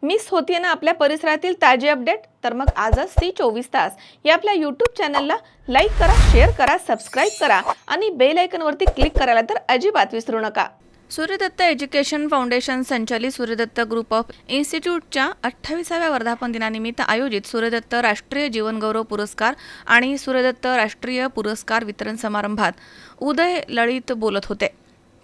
Miss होतीये ना आपल्या परिसरातील ताजे अपडेट? तर मग आजच सी 24 तास या आपल्या यूट्यूब चॅनलला लाईक करा, शेअर करा, सबस्क्राईब करा आणि बेल आयकॉनवरती क्लिक करायला तर अजिबात विसरू नका. सूर्यदत्त एज्युकेशन फाउंडेशन संचालित सूर्यदत्त ग्रुप ऑफ इन्स्टिट्यूटच्या 28व्या वर्धापन दिनानिमित्त आयोजित सूर्यदत्त राष्ट्रीय जीवनगौरव पुरस्कार आणि सूर्यदत्त राष्ट्रीय पुरस्कार वितरण समारंभात उदय लळित बोलत होते.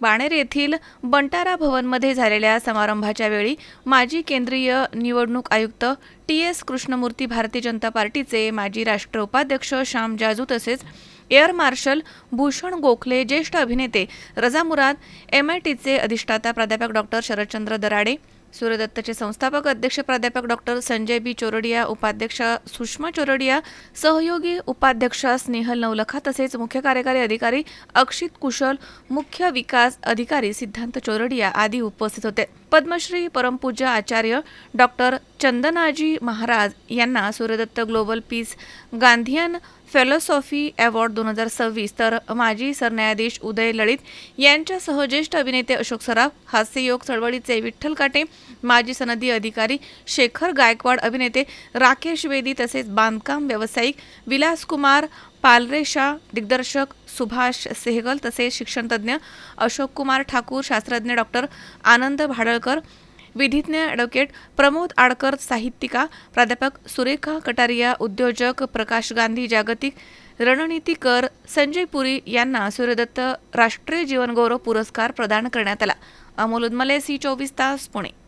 बाणेर येथील बंटारा भवनमध्ये झालेल्या समारंभाच्या वेळी माजी केंद्रीय निवडणूक आयुक्त TS कृष्णमूर्ती, भारतीय जनता पार्टीचे माजी राष्ट्रीय उपाध्यक्ष श्याम जाजू तसेच एअर मार्शल भूषण गोखले, ज्येष्ठ अभिनेते रजा मुराद, MITचे अधिष्ठाता प्राध्यापक डॉक्टर शरदचंद्र दराडे, सूर्यदत्तचे संस्थापक अध्यक्ष प्राध्यापक डॉक्टर संजय B चोरडिया, उपाध्यक्ष सुषमा चोरडिया, सहयोगी उपाध्यक्ष स्नेहल नवलखा तसेच मुख्य कार्यकारी अधिकारी अक्षित कुशल, मुख्य विकास अधिकारी सिद्धांत चोरडिया आदी उपस्थित होते. पद्मश्री परमपूज्य आचार्य डॉक्टर चंदनाजी महाराज यांना Suryadatta global piece Gandhian philosophy award 2026 तर माजी सरन्यायाधीश उदय लळित यांच्यासह ज्येष्ठ अभिनेते अशोक सराफ, हास्ययोग चळवळीचे विठ्ठल काटे, माजी सनदी अधिकारी शेखर गायकवाड, अभिनेते राकेश बेदी तसेच बांधकाम व्यावसायिक विलासकुमार पालरेशा, दिग्दर्शक सुभाष सेहगल तसेच शिक्षणतज्ज्ञ अशोक कुमार ठाकूर, शास्त्रज्ञ डॉक्टर आनंद भाडळकर, विधिज्ञ ॲडव्होकेट प्रमोद आडकर, साहित्यिका प्राध्यापक सुरेखा कटारिया, उद्योजक प्रकाश गांधी, जागतिक रणनीतिकर संजय पुरी यांना सूर्यदत्त राष्ट्रीय जीवनगौरव पुरस्कार प्रदान करण्यात आला. अमोल उदमले, सी 24 तास, पुणे.